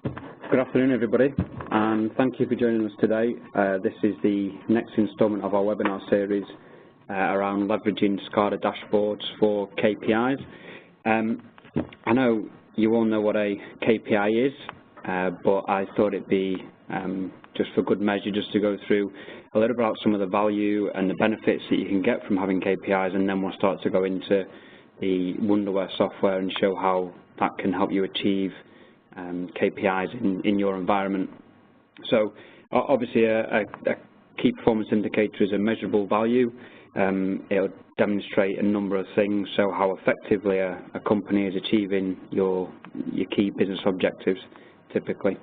Good afternoon, everybody, and thank you for joining us today. This is the next instalment of our webinar series around leveraging SCADA dashboards for KPIs. I know you all know what a KPI is, but I thought it'd be just for good measure just to go through a little about some of the value and the benefits that you can get from having KPIs, and then we'll start to go into the Wonderware software and show how that can help you achieve KPIs in your environment. So obviously a key performance indicator is a measurable value. It'll demonstrate a number of things, so how effectively a company is achieving your key business objectives typically.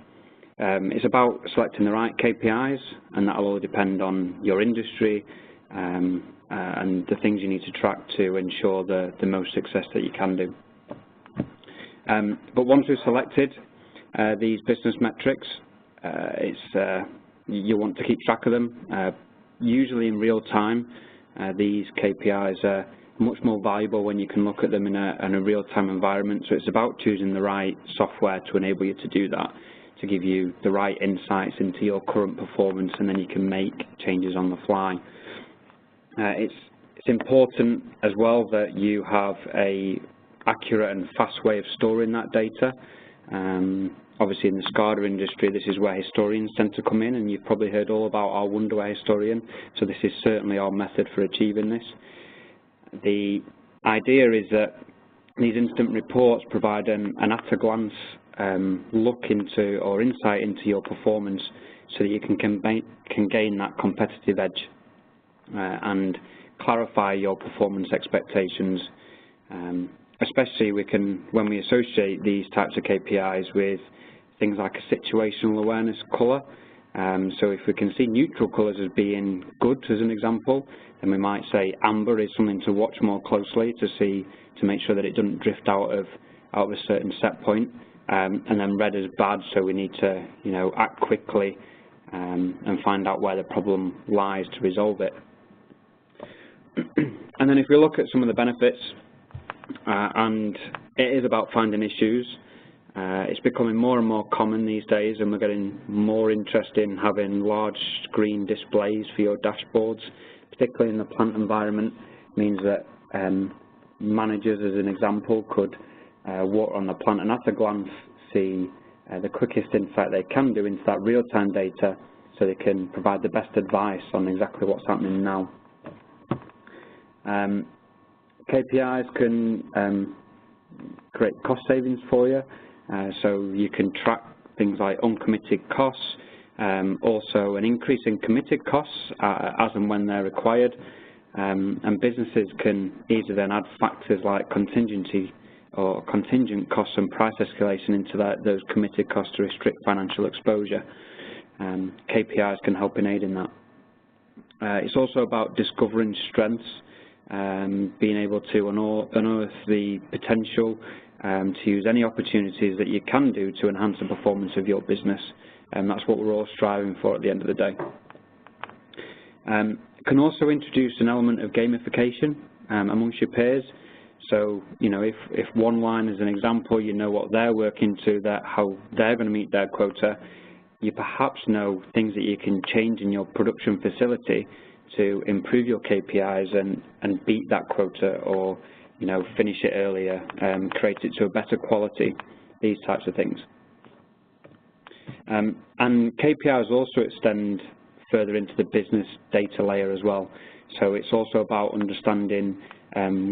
It's about selecting the right KPIs, and that will all depend on your industry and the things you need to track to ensure the most success that you can do. But once we've selected these business metrics, you want to keep track of them. Usually in real time, these KPIs are much more valuable when you can look at them in a real-time environment. So it's about choosing the right software to enable you to do that, to give you the right insights into your current performance, and then you can make changes on the fly. It's important as well that you have a accurate and fast way of storing that data. Obviously in the SCADA industry, this is where historians tend to come in, and you've probably heard all about our Wonderware historian, so this is certainly our method for achieving this. The idea is that these instant reports provide an at-a-glance look into or insight into your performance, so that you can gain that competitive edge and clarify your performance expectations. Especially when we associate these types of KPIs with things like a situational awareness colour. So if we can see neutral colours as being good, as an example, then we might say amber is something to watch more closely to make sure that it doesn't drift out of a certain set point, and then red is bad, so we need to act quickly and find out where the problem lies to resolve it. And then if we look at some of the benefits, and it is about finding issues. It's becoming more and more common these days, and we're getting more interest in having large screen displays for your dashboards, particularly in the plant environment. It means that managers, as an example, could walk on the plant and at a glance see the quickest insight they can do into that real-time data, so they can provide the best advice on exactly what's happening now. KPIs can create cost savings for you, so you can track things like uncommitted costs, also an increase in committed costs as and when they're required, and businesses can easily then add factors like contingency or contingent costs and price escalation into those committed costs to restrict financial exposure. KPIs can help in aiding that. It's also about discovering strengths, being able to unearth the potential to use any opportunities that you can do to enhance the performance of your business, and that's what we're all striving for at the end of the day. It can also introduce an element of gamification amongst your peers. So, if one line is an example, you know what they're working to, how they're going to meet their quota, you perhaps know things that you can change in your production facility to improve your KPIs and beat that quota, or finish it earlier, create it to a better quality, these types of things. And KPIs also extend further into the business data layer as well. So it's also about understanding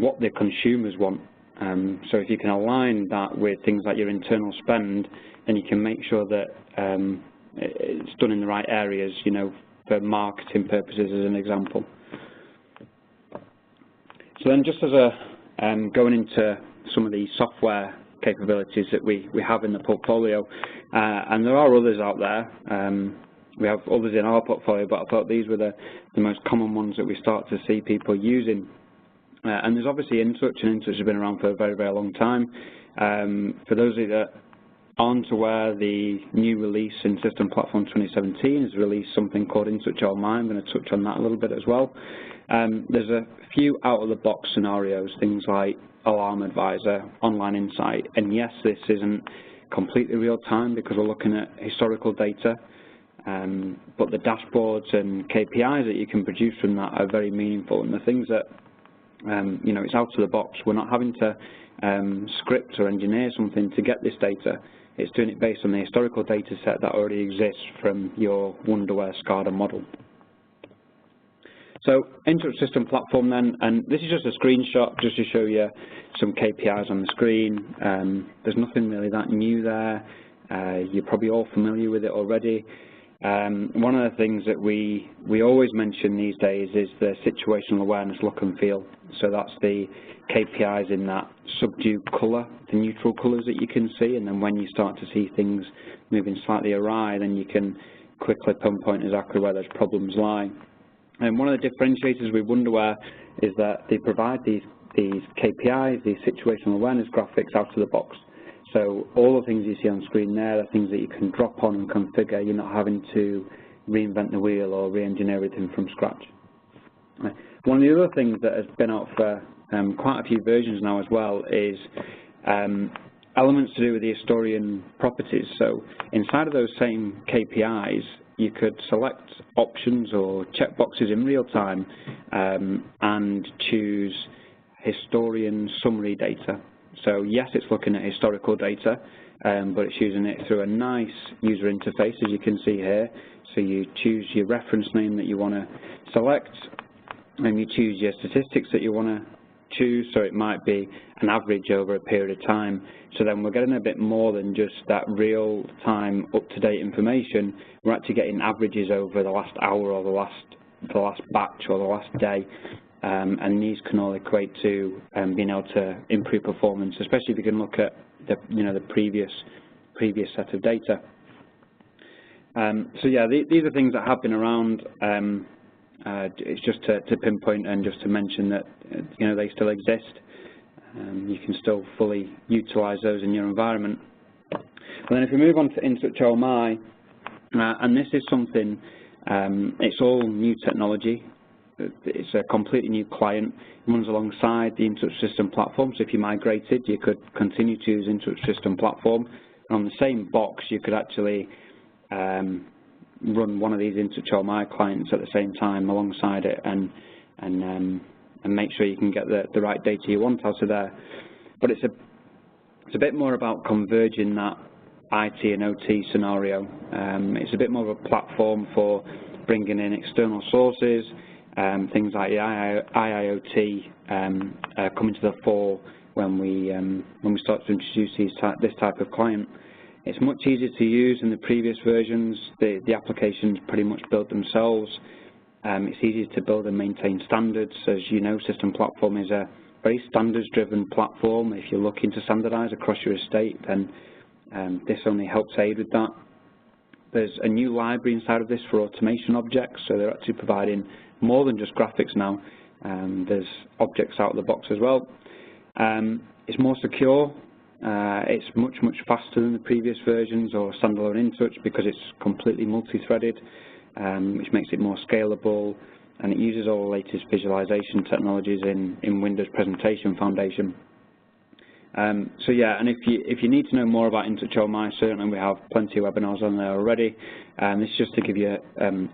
what the consumers want. So if you can align that with things like your internal spend, then you can make sure that it's done in the right areas, for marketing purposes, as an example. So then, just as going into some of the software capabilities that we have in the portfolio, and there are others out there. We have others in our portfolio, but I thought these were the most common ones that we start to see people using. And there's obviously InTouch, and InTouch has been around for a very, very long time. For those of you that aren't aware, the new release in System Platform 2017 has released something called InTouch OMI. I'm going to touch on that a little bit as well. There's a few out-of-the-box scenarios, things like Alarm Advisor, Online Insight, and yes, this isn't completely real time because we're looking at historical data, but the dashboards and KPIs that you can produce from that are very meaningful, and the things that you know, it's out of the box. We're not having to script or engineer something to get this data. It's doing it based on the historical data set that already exists from your Wonderware SCADA model. So InTouch System Platform then, and this is just a screenshot just to show you some KPIs on the screen. There's nothing really that new there. You're probably all familiar with it already. One of the things that we always mention these days is the situational awareness look and feel. So that's the KPIs in that subdued colour, the neutral colours that you can see, and then when you start to see things moving slightly awry, then you can quickly pinpoint exactly where those problems lie. And one of the differentiators with Wonderware is that they provide these KPIs, these situational awareness graphics out of the box. So all the things you see on screen there are things that you can drop on and configure. You're not having to reinvent the wheel or re-engineer everything from scratch. One of the other things that has been out for quite a few versions now as well is elements to do with the historian properties. So inside of those same KPIs, you could select options or checkboxes in real time and choose historian summary data. So yes, it's looking at historical data, but it's using it through a nice user interface, as you can see here. So you choose your reference name that you want to select, and you choose your statistics that you want to choose. So it might be an average over a period of time. So then we're getting a bit more than just that real-time, up-to-date information. We're actually getting averages over the last hour or the last batch or the last day. And these can all equate to being able to improve performance, especially if you can look at the previous set of data. So yeah, these are things that have been around. It's just to pinpoint and just to mention that they still exist. You can still fully utilize those in your environment. And then if we move on to InTouch OMI, and this is something, it's all new technology. It's a completely new client. It runs alongside the InTouch System Platform, so if you migrated, you could continue to use InTouch System Platform. And on the same box, you could actually run one of these InTouch OMI clients at the same time alongside it and make sure you can get the right data you want out of there. But it's a bit more about converging that IT and OT scenario. It's a bit more of a platform for bringing in external sources. Things like the IIoT coming to the fore when we start to introduce this type of client. It's much easier to use than the previous versions. The applications pretty much build themselves. It's easier to build and maintain standards. As you know, System Platform is a very standards-driven platform. If you're looking to standardize across your estate, then this only helps aid with that. There's a new library inside of this for automation objects, so they're actually providing more than just graphics now. There's objects out of the box as well. It's more secure. It's much faster than the previous versions or standalone InTouch because it's completely multi-threaded, which makes it more scalable, and it uses all the latest visualization technologies in Windows Presentation Foundation. So yeah, and if you need to know more about InTouch OMI, certainly we have plenty of webinars on there already. This is just to give you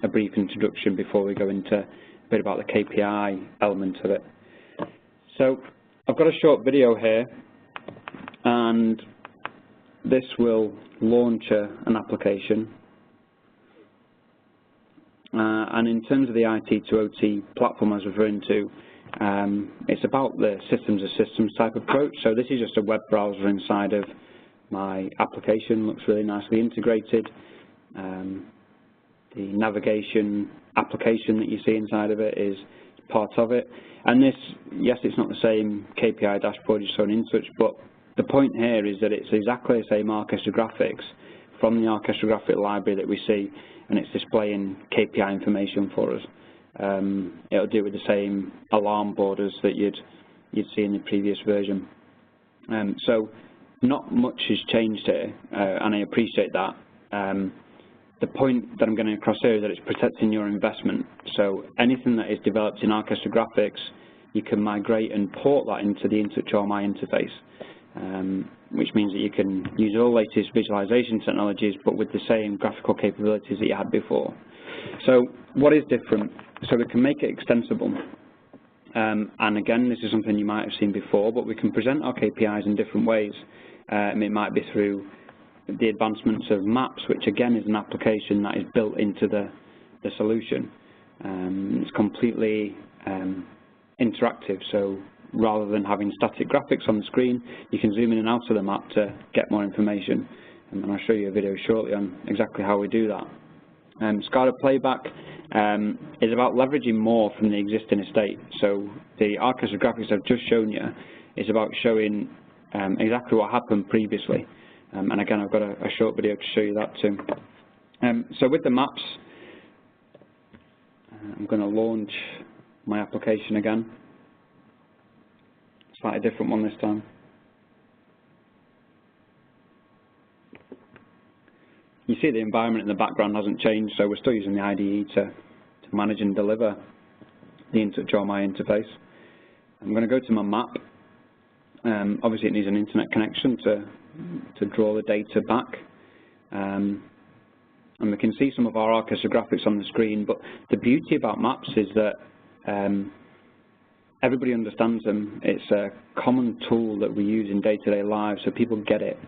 a brief introduction before we go into a bit about the KPI element of it. So I've got a short video here, and this will launch an application. And in terms of the IT to OT platform I was referring to, it's about the systems of systems type approach. So this is just a web browser inside of my application. Looks really nicely integrated. The navigation application that you see inside of it is part of it. And this, yes, it's not the same KPI dashboard you saw in InTouch, but the point here is that it's exactly the same orchestra graphics from the orchestra graphic library that we see, and it's displaying KPI information for us. It'll do it with the same alarm borders that you'd see in the previous version. So not much has changed here, and I appreciate that. The point that I'm getting across here is that it's protecting your investment. So anything that is developed in orchestra graphics, you can migrate and port that into the InTouch OMI interface. which means that you can use all latest visualization technologies but with the same graphical capabilities that you had before. So what is different? So we can make it extensible. And again, this is something you might have seen before, but we can present our KPIs in different ways. It might be through the advancements of maps, which again is an application that is built into the solution. It's completely interactive, so rather than having static graphics on the screen, you can zoom in and out of the map to get more information. And I'll show you a video shortly on exactly how we do that. SCADA playback is about leveraging more from the existing estate. So the orchestra graphics I've just shown you is about showing exactly what happened previously. And again, I've got a short video to show you that too. So with the maps, I'm going to launch my application again. Slightly different one this time. You see the environment in the background hasn't changed, so we're still using the IDE to manage and deliver the InTouch OMI interface. I'm going to go to my map. Obviously it needs an internet connection to draw the data back. And we can see some of our orchestra graphics on the screen, but the beauty about maps is that everybody understands them. It's a common tool that we use in day-to-day lives, so people get it.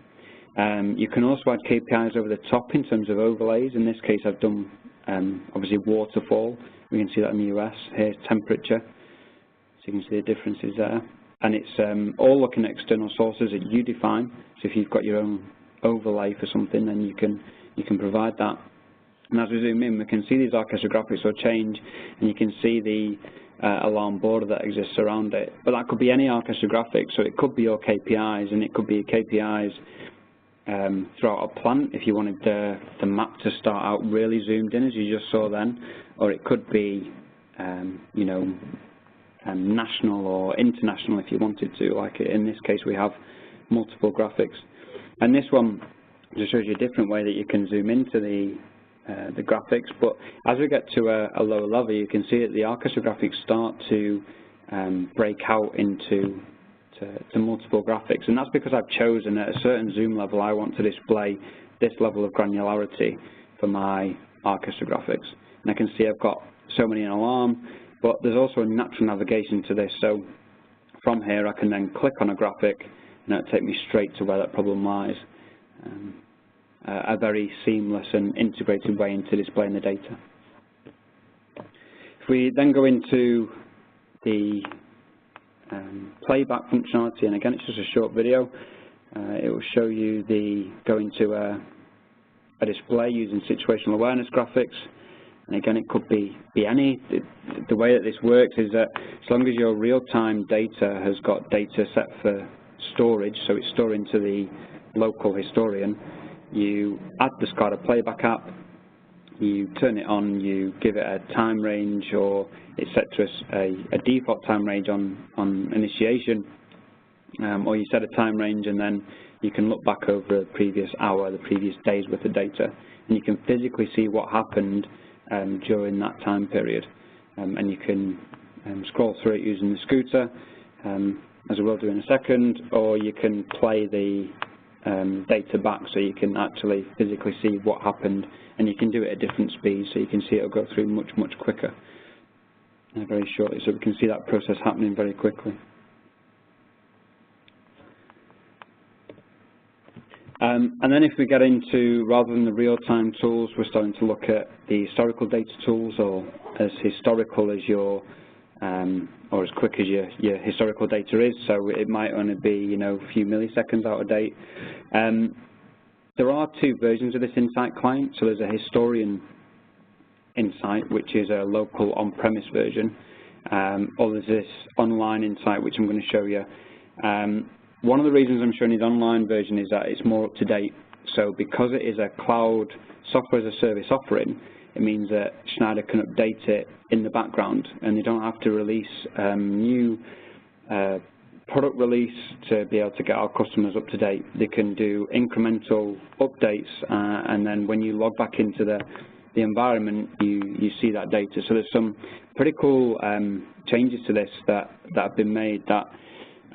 You can also add KPIs over the top in terms of overlays. In this case, I've done obviously waterfall. We can see that in the US. Here's temperature, so you can see the differences there. And it's all looking at external sources that you define. So if you've got your own overlay for something, then you can provide that. And as we zoom in, we can see these orchestra graphics will change, and you can see the alarm border that exists around it. But that could be any orchestra graphic, so it could be your KPIs, and it could be KPIs throughout a plant if you wanted the map to start out really zoomed in, as you just saw then, or it could be, you know, national or international if you wanted to. Like in this case, we have multiple graphics, and this one just shows you a different way that you can zoom into the graphics. But as we get to a lower level, you can see that the orchestra graphics start to break out into multiple graphics, and that's because I've chosen at a certain zoom level I want to display this level of granularity for my orchestra graphics. And I can see I've got so many in alarm, but there's also a natural navigation to this. So from here I can then click on a graphic and it'll take me straight to where that problem lies. A very seamless and integrated way into displaying the data. If we then go into the playback functionality, and again it's just a short video, it will show you going to a display using situational awareness graphics. And again, it could be any. The way that this works is that as long as your real-time data has got data set for storage, so it's stored into the local historian, you add the SCADA playback app, you turn it on, you give it a time range, or it sets a default time range on initiation, or you set a time range, and then you can look back over the previous hour, the previous day's worth of data, and you can physically see what happened during that time period. And you can scroll through it using the scooter, as I will do in a second, or you can play the data back so you can actually physically see what happened, and you can do it at different speeds, so you can see it'll go through much quicker very shortly, so we can see that process happening very quickly. And then if we get into, rather than the real-time tools, we're starting to look at the historical data tools, or as historical as your or as quick as your historical data is, so it might only be, you know, a few milliseconds out of date. There are two versions of this Insight client. So there's a historian Insight, which is a local on-premise version, or there's this online Insight, which I'm going to show you. One of the reasons I'm showing you the online version is that it's more up to date. So because it is a cloud software as a service offering, it means that Schneider can update it in the background, and they don't have to release new product release to be able to get our customers up to date. They can do incremental updates, and then when you log back into the environment, you see that data. So there's some pretty cool changes to this that have been made that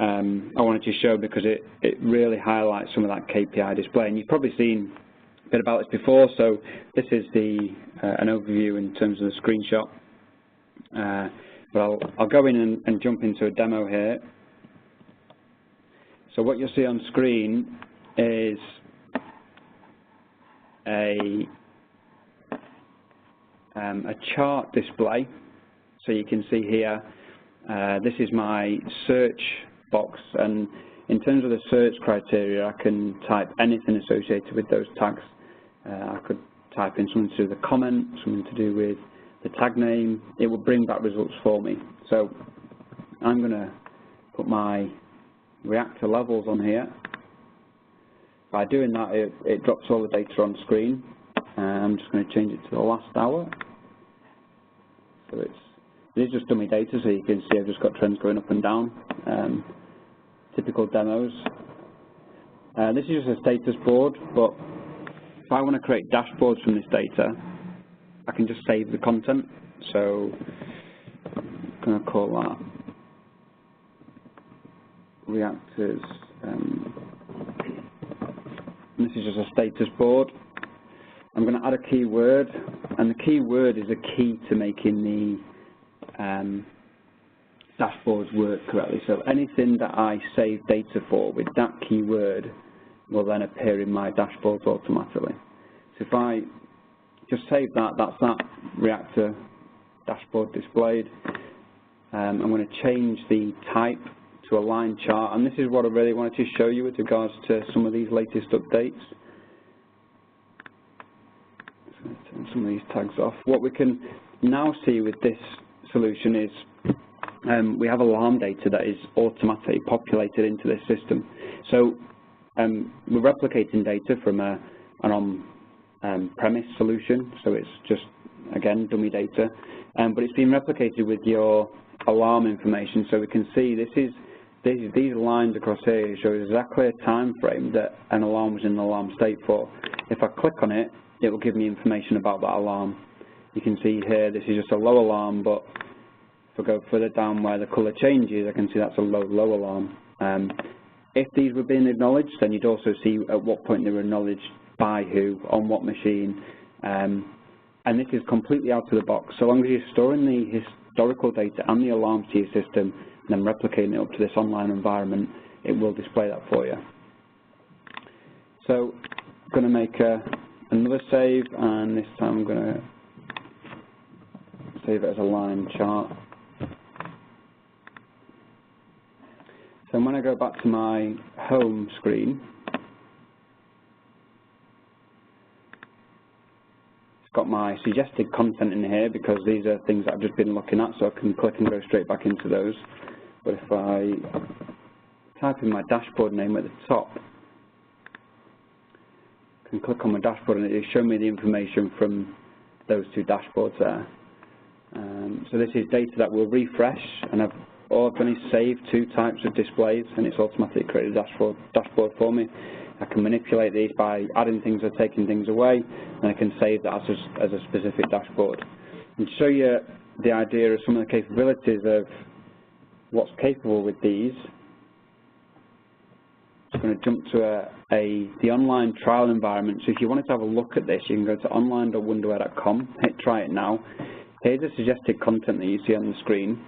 I wanted to show because it really highlights some of that KPI display. And you've probably seen a bit about this before, so this is an overview in terms of the screenshot. But I'll go in and jump into a demo here. So what you'll see on screen is a chart display. So you can see here, this is my search box, and in terms of the search criteria, I can type anything associated with those tags. I could type in something to do with the comment, something to do with the tag name. It will bring back results for me. So I'm going to put my reactor levels on here. By doing that, it drops all the data on screen. I'm just going to change it to the last hour. So it is just dummy data, so you can see I've just got trends going up and down. Typical demos. This is just a status board, but if I want to create dashboards from this data, I can just save the content. So I'm going to call that reactors. This is just a status board. I'm going to add a keyword, and the keyword is a key to making the dashboards work correctly. So anything that I save data for with that keyword will then appear in my dashboards automatically. So if I just save that, that's that reactor dashboard displayed. I'm going to change the type to a line chart, and this is what I really wanted to show you with regards to some of these latest updates. So turn some of these tags off. What we can now see with this solution is we have alarm data that is automatically populated into this system. So we're replicating data from an on-premise solution, so it's just, again, dummy data, but it's been replicated with your alarm information. So we can see these lines across here show exactly a time frame that an alarm was in the alarm state for. If I click on it, it will give me information about that alarm. You can see here this is just a low alarm, but if I go further down where the colour changes, I can see that's a low alarm. If these were being acknowledged, then you'd also see at what point they were acknowledged by who, on what machine, and this is completely out of the box. So long as you're storing the historical data and the alarms to your system and then replicating it up to this online environment, it will display that for you. So I'm going to make another save, and this time I'm going to save it as a line chart. So when I go back to my home screen, it's got my suggested content in here because these are things that I've just been looking at, so I can click and go straight back into those. But if I type in my dashboard name at the top, I can click on my dashboard and it will show me the information from those two dashboards there. So this is data that will refresh, and all I've done is save two types of displays, and it's automatically created a dashboard for me. I can manipulate these by adding things or taking things away, and I can save that as a specific dashboard. And to show you the idea of some of the capabilities of what's capable with these, I'm going to jump to the online trial environment. So if you wanted to have a look at this, you can go to online.wonderware.com, hit try it now. Here's the suggested content that you see on the screen.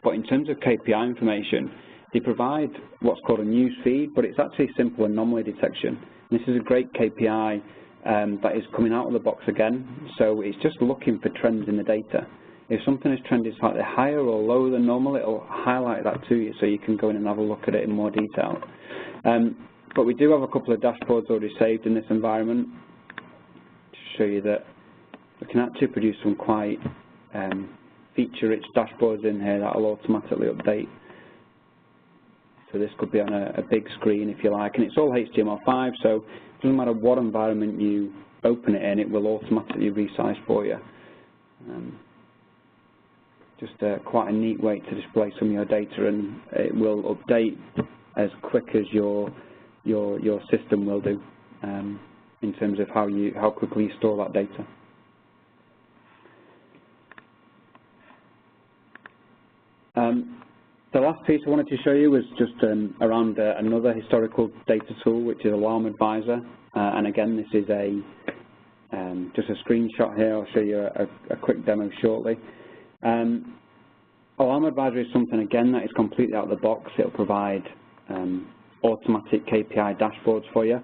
But in terms of KPI information, they provide what's called a news feed, but it's actually simple anomaly detection. And this is a great KPI that is coming out of the box again. So it's just looking for trends in the data. If something is trended slightly higher or lower than normal, it will highlight that to you so you can go in and have a look at it in more detail. But we do have a couple of dashboards already saved in this environment to show you that we can actually produce some quite feature-rich dashboards in here that will automatically update. So this could be on a big screen if you like, and it's all HTML5, so it doesn't matter what environment you open it in, it will automatically resize for you. Just quite a neat way to display some of your data, and it will update as quick as your system will do in terms of how quickly you store that data. The last last piece I wanted to show you was just around another historical data tool, which is Alarm Advisor. And again, this is just a screenshot here. I'll show you a quick demo shortly. Alarm Advisor is something, again, that is completely out of the box. It'll provide automatic KPI dashboards for you.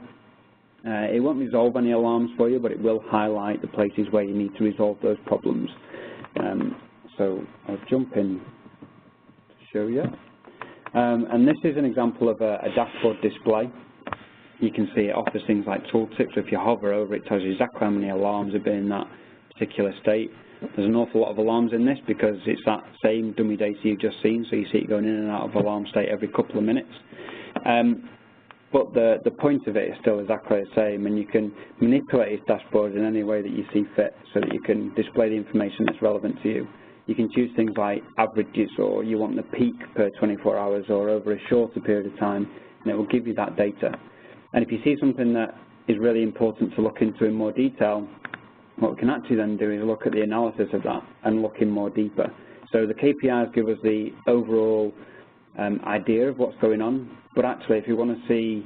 It won't resolve any alarms for you, but it will highlight the places where you need to resolve those problems. So I'll jump in to show you. And this is an example of a dashboard display. You can see it offers things like tooltips. So if you hover over it, tells you exactly how many alarms have been in that particular state. There's an awful lot of alarms in this because it's that same dummy data you've just seen, so you see it going in and out of alarm state every couple of minutes. But the point of it is still exactly the same, and you can manipulate this dashboard in any way that you see fit so that you can display the information that's relevant to you. You can choose things like averages, or you want the peak per 24 hours or over a shorter period of time, and it will give you that data. And if you see something that is really important to look into in more detail, what we can actually then do is look at the analysis of that and look in more deeper. So the KPIs give us the overall idea of what's going on, but actually if you want to see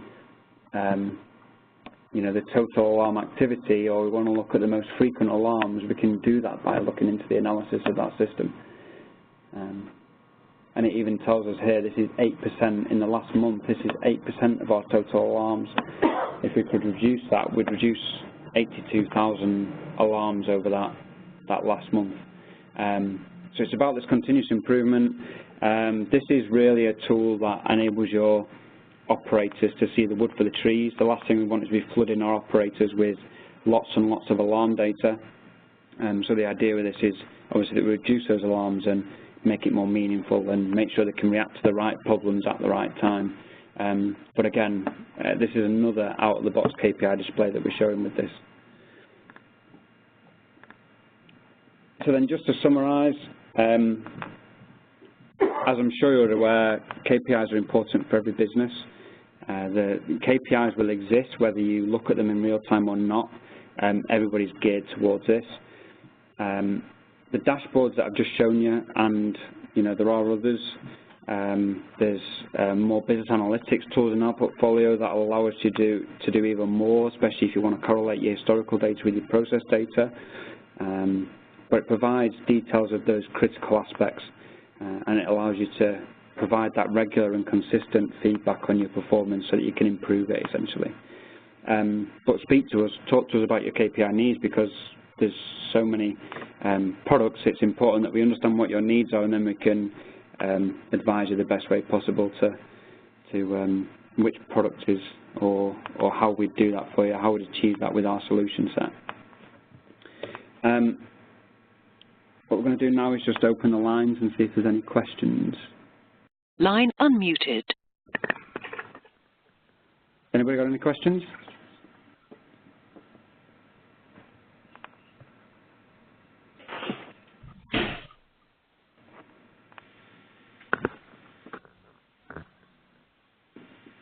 the total alarm activity, or we want to look at the most frequent alarms, we can do that by looking into the analysis of that system. And it even tells us here this is 8% in the last month. This is 8% of our total alarms. If we could reduce that, we'd reduce 82,000 alarms over that last month. So it's about this continuous improvement. This is really a tool that enables your operators to see the wood for the trees. The last thing we want is to be flooding our operators with lots and lots of alarm data. So the idea with this is obviously that we reduce those alarms and make it more meaningful and make sure they can react to the right problems at the right time. But again, this is another out-of-the-box KPI display that we're showing with this. So then just to summarize, as I'm sure you're aware, KPIs are important for every business. The KPIs will exist whether you look at them in real time or not. Everybody's geared towards this. The dashboards that I've just shown you, and there are others. There's more business analytics tools in our portfolio that will allow us to do even more, especially if you want to correlate your historical data with your process data. But it provides details of those critical aspects, and it allows you to provide that regular and consistent feedback on your performance so that you can improve it, essentially. But speak to us, talk to us about your KPI needs, because there's so many products. It's important that we understand what your needs are, and then we can advise you the best way possible to which product is or how we do that for you, how we'd achieve that with our solution set. What we're going to do now is just open the lines and see if there's any questions. Line unmuted. Anybody got any questions?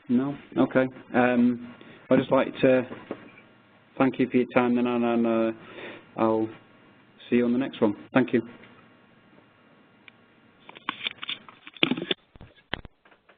No? Okay. I'd just like to thank you for your time then, and I'll see you on the next one. Thank you.